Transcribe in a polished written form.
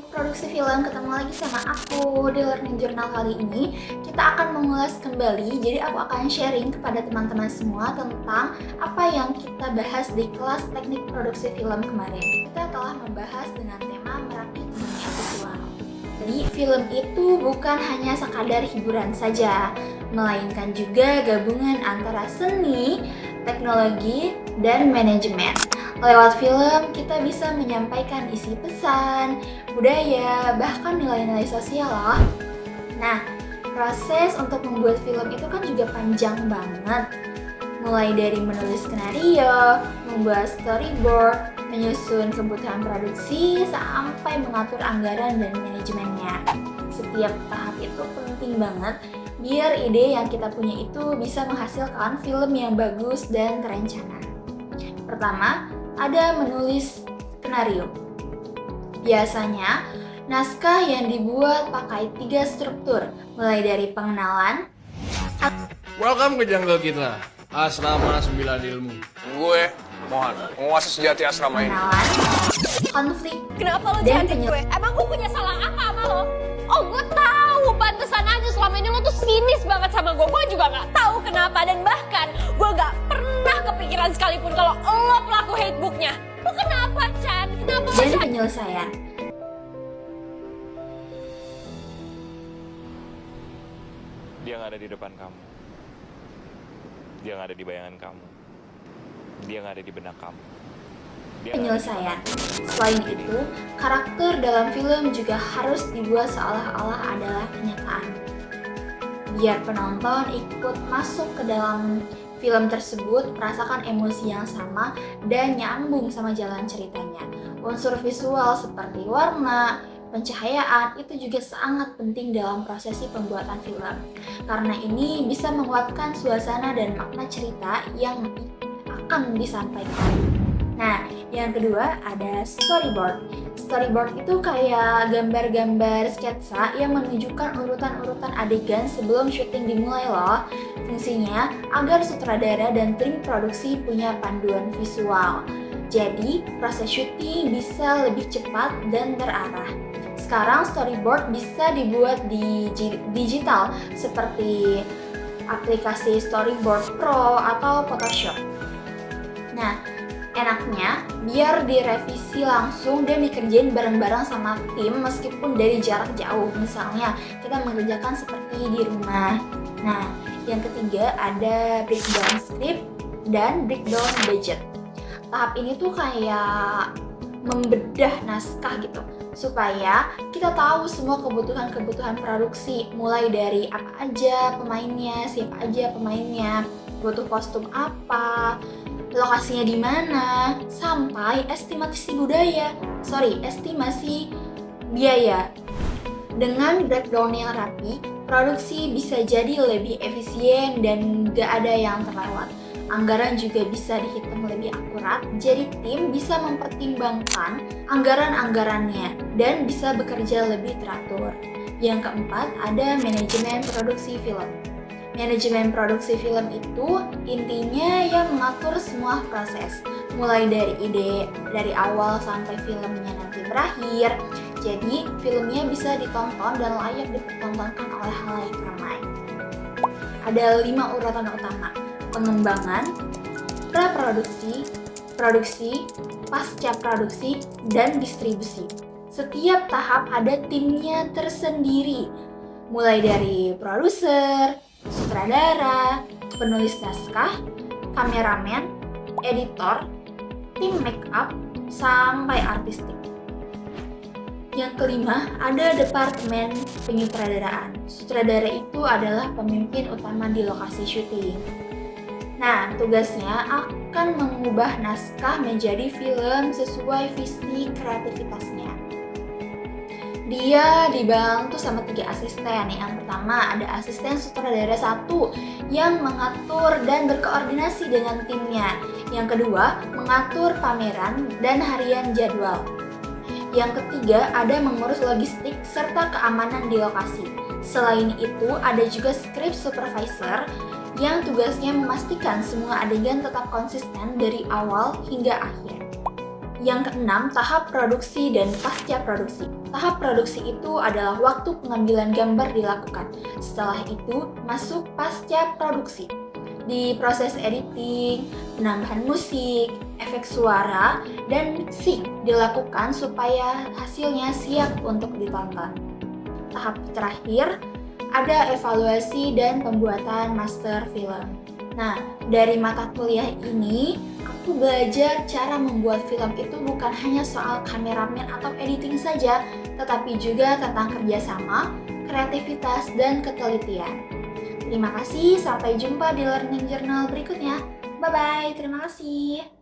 Produksi Film, ketemu lagi sama aku di Learning Journal. Kali ini kita akan mengulas kembali, jadi aku akan sharing kepada teman-teman semua tentang apa yang kita bahas di kelas teknik produksi film kemarin. Kita telah membahas dengan tema merakit dunia visual. Jadi film itu bukan hanya sekadar hiburan saja, melainkan juga gabungan antara seni, teknologi, dan manajemen. Lewat film, kita bisa menyampaikan isi pesan, budaya, bahkan nilai-nilai sosial loh. Nah, proses untuk membuat film itu kan juga panjang banget. Mulai dari menulis skenario, membuat storyboard, menyusun kebutuhan produksi, sampai mengatur anggaran dan manajemennya. Setiap tahap itu penting banget biar ide yang kita punya itu bisa menghasilkan film yang bagus dan terencana. Pertama, ada menulis skenario. Biasanya, naskah yang dibuat pakai 3 struktur, mulai dari pengenalan. Welcome ke jungle kita, Asrama 9 Ilmu. Gue, Mohan, penguasa sejati asrama ini. Pengenalan, konflik, Kenapa lo dan jahatin gue? Emang gue punya salah apa sama lo? Oh, gue tahu, pantesan aja selama ini lo tuh sinis banget sama gue. Gue juga gak tahu kenapa, dan bahkan gue gak pernah kepikiran sekalipun kalau lo pelaku hatebooknya. Lo kenapa, Chan? Kenapa lo dan Chan? penyelesaian. Dia nggak ada di depan kamu. Dia nggak ada di bayangan kamu. Dia nggak ada di benak kamu. Dia nggak ada di Penyelesaian. Selain itu, karakter dalam film juga harus dibuat seolah-olah adalah kenyataan. Biar penonton ikut masuk ke dalam film tersebut, merasakan emosi yang sama dan nyambung sama jalan ceritanya. Unsur visual seperti warna, pencahayaan itu juga sangat penting dalam prosesi pembuatan film. Karena ini bisa menguatkan suasana dan makna cerita yang akan disampaikan. Nah, yang kedua ada storyboard. Storyboard itu kayak gambar-gambar sketsa yang menunjukkan urutan-urutan adegan sebelum syuting dimulai loh. Fungsinya agar sutradara dan tim produksi punya panduan visual. Jadi, proses syuting bisa lebih cepat dan terarah. Sekarang storyboard bisa dibuat di digital seperti aplikasi Storyboard Pro atau Photoshop. Nah, enaknya biar direvisi langsung dan dikerjain bareng-bareng sama tim meskipun dari jarak jauh. Misalnya kita mengerjakan seperti di rumah. Nah, yang ketiga ada breakdown script dan breakdown budget. Tahap ini tuh kayak membedah naskah gitu, supaya kita tahu semua kebutuhan-kebutuhan produksi, mulai dari apa aja pemainnya, siapa aja pemainnya, butuh kostum apa, lokasinya di mana, sampai estimasi biaya. Dengan breakdown yang rapi, produksi bisa jadi lebih efisien dan gak ada yang terlewat. Anggaran juga bisa dihitung lebih akurat, jadi tim bisa mempertimbangkan anggaran-anggarannya dan bisa bekerja lebih teratur. Yang keempat, ada manajemen produksi film. Manajemen produksi film itu intinya yang mengatur semua proses, mulai dari ide dari awal sampai filmnya nanti berakhir. Jadi, filmnya bisa ditonton dan layak dipertontonkan oleh halayak ramai. Ada 5 urutan utama: pengembangan, praproduksi, produksi, pasca produksi, dan distribusi. Setiap tahap ada timnya tersendiri, mulai dari produser, sutradara, penulis naskah, kameramen, editor, tim make up, sampai artistik. Yang kelima, ada departemen penyutradaraan. Sutradara itu adalah pemimpin utama di lokasi syuting. Nah, tugasnya akan mengubah naskah menjadi film sesuai visi kreativitasnya. Dia dibantu sama 3 asisten. Yang pertama ada asisten sutradara 1 yang mengatur dan berkoordinasi dengan timnya. Yang kedua, mengatur pameran dan harian jadwal. Yang ketiga, ada mengurus logistik serta keamanan di lokasi. Selain itu, ada juga script supervisor yang tugasnya memastikan semua adegan tetap konsisten dari awal hingga akhir. Yang keenam, tahap produksi dan pasca produksi. Tahap produksi itu adalah waktu pengambilan gambar dilakukan. Setelah itu, masuk pasca produksi. Di proses editing, penambahan musik, efek suara, dan mixing dilakukan supaya hasilnya siap untuk ditonton. Tahap terakhir, ada evaluasi dan pembuatan master film. Nah, dari mata kuliah ini, aku belajar cara membuat film itu bukan hanya soal kameramen atau editing saja, tetapi juga tentang kerjasama, kreativitas, dan ketelitian. Terima kasih, sampai jumpa di Learning Journal berikutnya. Bye-bye, terima kasih.